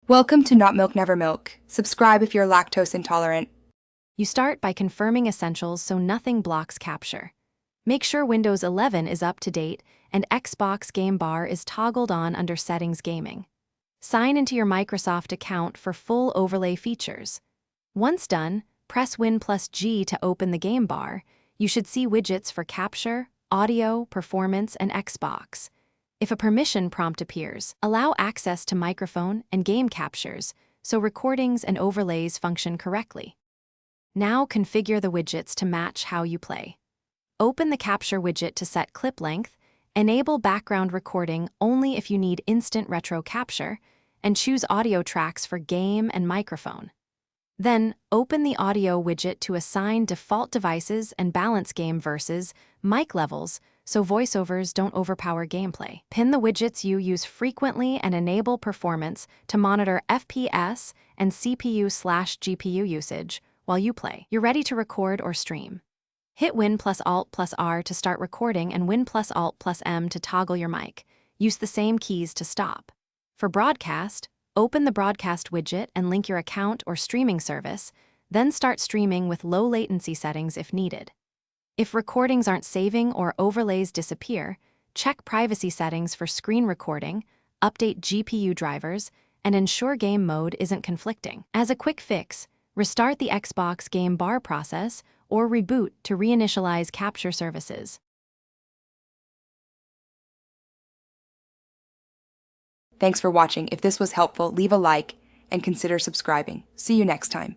Welcome to Not Milk Never Milk. Subscribe if you're lactose intolerant. You start by confirming essentials so nothing blocks capture. Make sure Windows 11 is up to date and Xbox Game Bar is toggled on under Settings Gaming. Sign into your Microsoft account for full overlay features. Once done, press Win+G to open the Game Bar. You should see widgets for capture, audio, performance, and Xbox. If a permission prompt appears, allow access to microphone and game captures so recordings and overlays function correctly. Now configure the widgets to match how you play. Open the Capture widget to set clip length, enable background recording only if you need instant retro capture, and choose audio tracks for game and microphone. Then, open the Audio widget to assign default devices and balance game versus mic levels so voiceovers don't overpower gameplay. Pin the widgets you use frequently and enable performance to monitor FPS and CPU/GPU usage while you play. You're ready to record or stream. Hit Win+Alt+R to start recording and Win+Alt+M to toggle your mic. Use the same keys to stop. For broadcast, open the Broadcast widget and link your account or streaming service, then start streaming with low latency settings if needed. If recordings aren't saving or overlays disappear, check privacy settings for screen recording, update GPU drivers, and ensure game mode isn't conflicting. As a quick fix, restart the Xbox Game Bar process or reboot to reinitialize capture services. Thanks for watching. If this was helpful, leave a like and consider subscribing. See you next time.